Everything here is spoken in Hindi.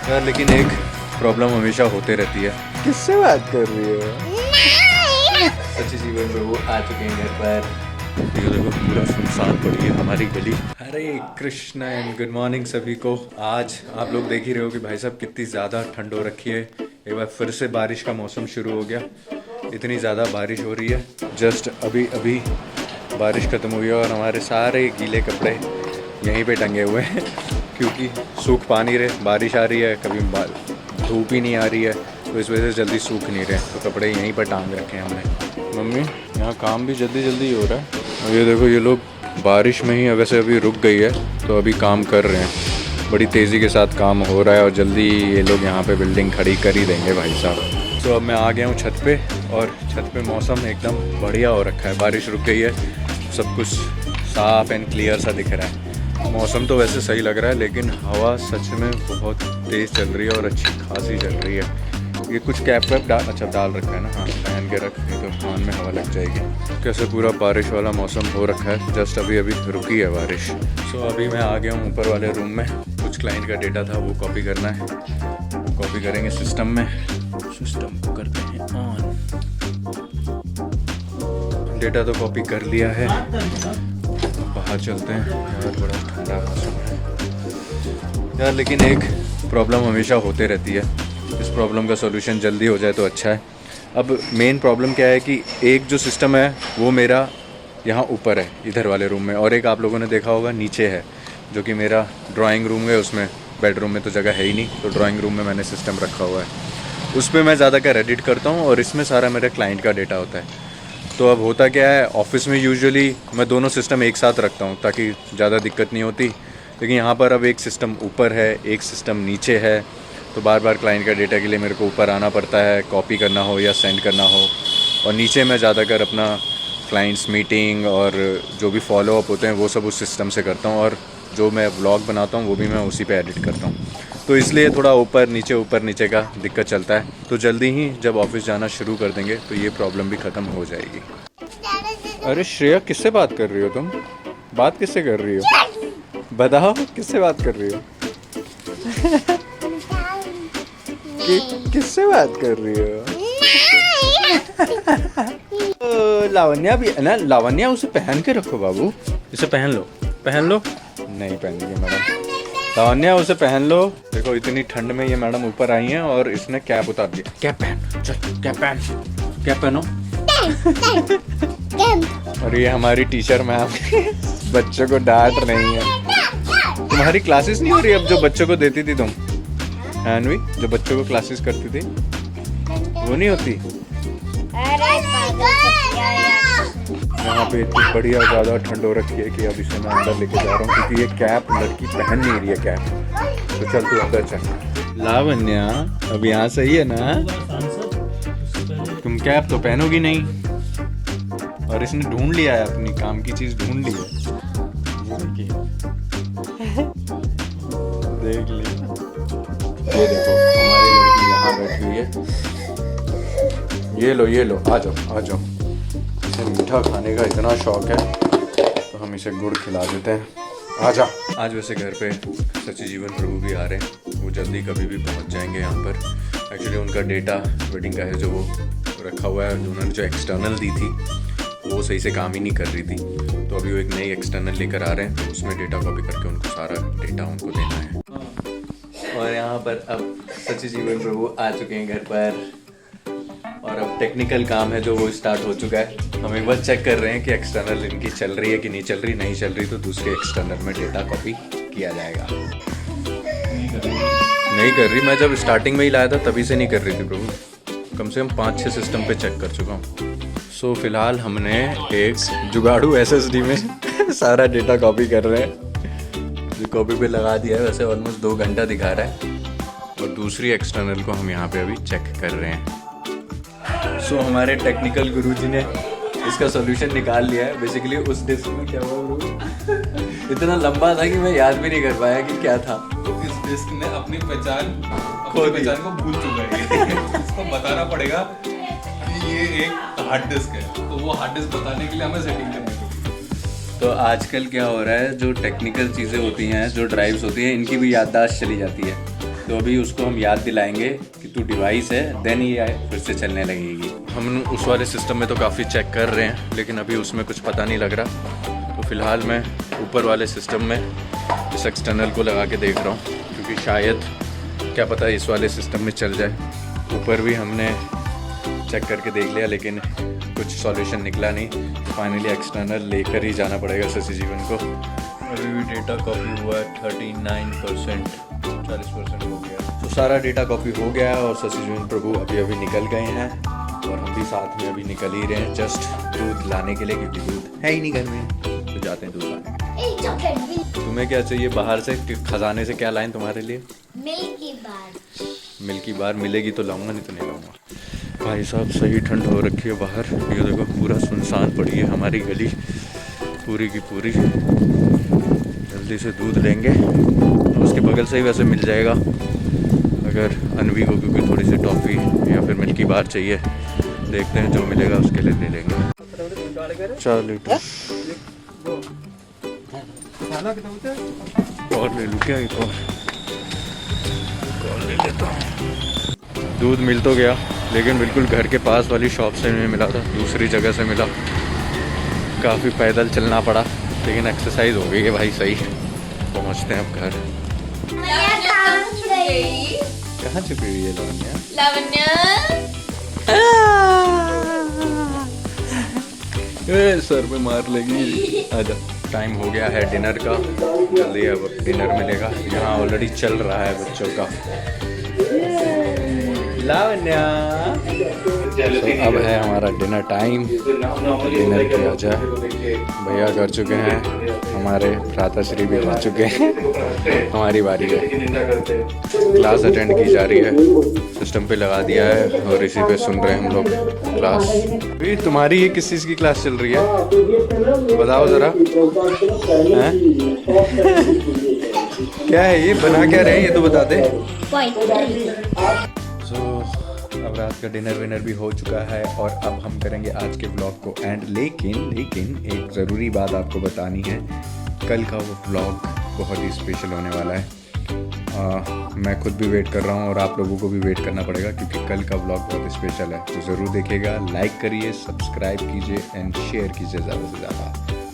यार लेकिन एक प्रॉब्लम हमेशा होते रहती है। किससे बात कर रही हो? सच्ची जीवन में वो आ चुके हैं घर पर। ये देखो पूरा सुनसान पड़ी है हमारी गली। हरे कृष्णा एंड गुड मॉर्निंग सभी को। आज आप लोग देख ही रहे हो कि भाई साहब कितनी ज़्यादा ठंड हो रखी है। एक बार फिर से बारिश का मौसम शुरू हो गया। इतनी ज़्यादा बारिश हो रही है। जस्ट अभी अभी बारिश ख़त्म हुई है और हमारे सारे गीले कपड़े यहीं पे टंगे हुए हैं क्योंकि सूख पा नहीं रहे। बारिश आ रही है, कभी धूप ही नहीं आ रही है, तो इस वजह से जल्दी सूख नहीं रहे, तो कपड़े यहीं पर टांग रखे हैं हमने। मम्मी यहाँ काम भी जल्दी जल्दी हो रहा है। और ये देखो ये लोग बारिश में ही वैसे अभी रुक गई है तो अभी काम कर रहे हैं। बड़ी तेज़ी के साथ काम हो रहा है और जल्दी ये लोग यहाँ पे बिल्डिंग खड़ी कर ही देंगे भाई साहब। तो अब मैं आ गया हूँ छत पे और छत पे मौसम एकदम बढ़िया हो रखा है। बारिश रुक गई है, सब कुछ साफ एंड क्लियर सा दिख रहा है। मौसम तो वैसे सही लग रहा है लेकिन हवा सच में बहुत तेज़ चल रही है और अच्छी खासी चल रही है। ये कुछ कैप वैप डाल रखा है ना, हाँ पहन के रख, नहीं तो कान में हवा लग जाएगी। कैसे पूरा बारिश वाला मौसम हो रखा है। जस्ट अभी अभी रुकी है बारिश। सो अभी मैं आ गया हूँ ऊपर वाले रूम में। कुछ क्लाइंट का डेटा था वो कॉपी करना है, कॉपी करेंगे सिस्टम में। सिस्टम को करते हैं ऑन। डेटा तो कॉपी कर लिया है, बाहर चलते हैं। यार बड़ा ठंडा मौसम है यार, लेकिन एक प्रॉब्लम हमेशा होते रहती है। इस प्रॉब्लम का सॉल्यूशन जल्दी हो जाए तो अच्छा है। अब मेन प्रॉब्लम क्या है कि एक जो सिस्टम है वो मेरा यहाँ ऊपर है इधर वाले रूम में, और एक आप लोगों ने देखा होगा नीचे है जो कि मेरा ड्राइंग रूम है। उसमें बेडरूम में तो जगह है ही नहीं, तो ड्राइंग रूम में मैंने सिस्टम रखा हुआ है। उस पर मैं ज़्यादातर एडिट करता हूँ और इसमें सारा मेरा क्लाइंट का डेटा होता है। तो अब होता क्या है, ऑफिस में यूजुअली मैं दोनों सिस्टम एक साथ रखता हूँ ताकि ज़्यादा दिक्कत नहीं होती। लेकिन यहाँ पर अब एक सिस्टम ऊपर है, एक सिस्टम नीचे है, तो बार बार क्लाइंट का डेटा के लिए मेरे को ऊपर आना पड़ता है, कॉपी करना हो या सेंड करना हो। और नीचे मैं ज़्यादातर अपना क्लाइंट्स मीटिंग और जो भी फॉलोअप होते हैं वो सब उस सिस्टम से करता हूँ, और जो मैं व्लॉग बनाता हूँ वो भी मैं उसी पे एडिट करता हूँ। तो इसलिए थोड़ा ऊपर नीचे का दिक्कत चलता है। तो जल्दी ही जब ऑफिस जाना शुरू कर देंगे तो ये प्रॉब्लम भी ख़त्म हो जाएगी। अरे श्रेया किससे बात कर रही हो तुम? बात किससे कर रही हो? बताओ किससे बात कर रही हो? किससे बात कर रही हो? लावण्या भी है ना, लावण्या उसे पहन के रखो बाबू। इसे पहन लो, पहन लो। नहीं पहनेगी मैडम। लावण्या उसे पहन लो। देखो इतनी ठंड में ये मैडम ऊपर आई हैं और इसने कैप उतार दिया। कैप पहन, चल कैप पहन, कैप पहनो। और ये हमारी टीचर मैम बच्चों को डांट रही है। तुम्हारी क्लासेस नहीं हो रही अब जो बच्चों को देती थी तुम, अनवी, जो बच्चों को क्लासेस करती थी वो नहीं होती? यहाँ पे इतनी बढ़िया ज़्यादा ठंड हो रखी है कि अब इसे मैं अंदर लेके जा रहा हूँ क्योंकि ये कैप लड़की पहन नहीं रही है कैप। तो चल तू अंदर चल। लावण्या अब यहाँ सही है ना? तुम कैप तो पहनोगी नहीं, और इसने ढूंढ लिया है, अपनी काम की चीज ढूंढ ली है। देख ली। ये देखो हमारी लड़की यहाँ बैठी हुई है। ये लो ये लो, आ जाओ आ जाओ। इसे मीठा खाने का इतना शौक है तो हम इसे गुड़ खिला देते हैं। आ जा। आज वैसे घर पे सच्ची जीवन प्रभु भी आ रहे हैं, वो जल्दी कभी भी पहुँच जाएंगे यहाँ पर। एक्चुअली उनका डेटा वेडिंग का है जो वो रखा हुआ है, उन्होंने जो एक्सटर्नल दी थी वो सही से काम ही नहीं कर रही थी, तो अभी वो एक नई एक्सटर्नल लेकर आ रहे हैं, तो उसमें डेटा कॉपी करके उनको सारा डेटा उनको देना है। और यहाँ पर अब सच्ची जीवन प्रभु आ चुके हैं घर पर, और अब टेक्निकल काम है जो वो स्टार्ट हो चुका है। हम एक बार चेक कर रहे हैं कि एक्सटर्नल इनकी चल रही है कि नहीं चल रही। नहीं चल रही तो दूसरे एक्सटर्नल में डेटा कॉपी किया जाएगा। नहीं कर रही, मैं जब स्टार्टिंग में ही लाया था तभी से नहीं कर रही थी प्रभु। कम से कम 5-6 सिस्टम पे चेक कर चुका हूँ। सो फिलहाल हमने एक जुगाड़ू SSD में सारा डेटा कॉपी कर रहे हैं, जो कॉपी पे लगा दिया है। वैसे ऑलमोस्ट 2 घंटा दिखा रहा है, और दूसरी एक्सटर्नल को हम यहाँ पे अभी चेक कर रहे हैं। सो हमारे टेक्निकल गुरुजी ने इसका सॉल्यूशन निकाल लिया है। बेसिकली उस डिस्क में क्या हुआ गुरु, इतना लंबा था कि मैं याद भी नहीं कर पाया कि क्या था। तो इस डिस्क ने अपनी पहचान को भूल चुका है। इसको बताना पड़ेगा कि ये एक हार्ड डिस्क है, तो वो हार्ड डिस्क बताने के लिए हमें सेटिंग करनी पड़ेगी। तो आजकल क्या हो रहा है, जो टेक्निकल चीज़ें होती हैं, जो ड्राइव्स होती हैं, इनकी भी याददाश्त चली जाती है। तो अभी उसको हम याद दिलाएंगे कि तू डिवाइस है, देन ये फिर से चलने लगेगी। हम उस वाले सिस्टम में तो काफ़ी चेक कर रहे हैं, लेकिन अभी उसमें कुछ पता नहीं लग रहा। तो फ़िलहाल मैं ऊपर वाले सिस्टम में इस एक्सटर्नल को लगा के देख रहा हूँ, क्योंकि शायद क्या पता इस वाले सिस्टम में चल जाए। ऊपर भी हमने चेक करके देख लिया, लेकिन कुछ सॉल्यूशन निकला नहीं। फाइनली एक्सटर्नल लेकर ही जाना पड़ेगा शशि जीवन को। अभी भी डेटा कॉपी हुआ है 39%, 40% हो गया। तो सारा डेटा कॉपी हो गया है और शशि जीवन प्रभु अभी अभी निकल गए हैं और हम भी साथ में अभी निकल ही रहे हैं जस्ट दूध लाने के लिए, क्योंकि दूध है ही नहीं घर में, तो जाते हैं दूध लाने। तुम्हें क्या चाहिए बाहर से? खजाने से क्या लाएं तुम्हारे लिए? मिल्की बार। मिल्की बार मिलेगी तो लाऊंगा, नहीं तो नहीं लाऊंगा। भाई साहब सही ठंड हो रखी है बाहर, ये देखो पूरा सुनसान पड़ी है हमारी गली पूरी की पूरी। जल्दी से दूध लेंगे, उसके बगल से ही वैसे मिल जाएगा अगर अनवी को, क्योंकि थोड़ी सी टॉफ़ी या फिर मिल्की बार चाहिए। देखते हैं जो मिलेगा उसके लिए ले लेंगे। 4 लीटर और ले लूँ क्या? एक और ले लेता हूँ। दूध मिल तो गया, लेकिन बिल्कुल घर के पास वाली शॉप से नहीं मिला था, दूसरी जगह से मिला। काफ़ी पैदल चलना पड़ा, लेकिन एक्सरसाइज हो गई है भाई सही। पहुंचते हैं अब घर। कहाँ छुपी हुई है लावण्या? सर पे मार लेगी। आजा, टाइम हो गया है डिनर का, जल्दी अब डिनर मिलेगा। यहाँ ऑलरेडी चल रहा है बच्चों का। लावण्या, अब है हमारा डिनर टाइम। डिनर किया जाए। भैया कर चुके हैं, हमारे भ्राताश्री भी कर चुके हैं, हमारी बारी है। क्लास अटेंड की जा रही है, सिस्टम पे लगा दिया है और इसी पे सुन रहे हैं हम लोग क्लास। भी तुम्हारी ये किस चीज़ की क्लास चल रही है? बताओ ज़रा। क्या है ये? बना क्या रहे हैं ये तो बता दे। अब रात का डिनर विनर भी हो चुका है और अब हम करेंगे आज के व्लॉग को एंड। लेकिन एक ज़रूरी बात आपको बतानी है, कल का वो व्लॉग बहुत ही स्पेशल होने वाला है। मैं खुद भी वेट कर रहा हूँ और आप लोगों को भी वेट करना पड़ेगा, क्योंकि कल का व्लॉग बहुत स्पेशल है। तो ज़रूर देखिएगा, लाइक करिए, सब्सक्राइब कीजिए एंड शेयर कीजिए ज़्यादा से ज़्यादा।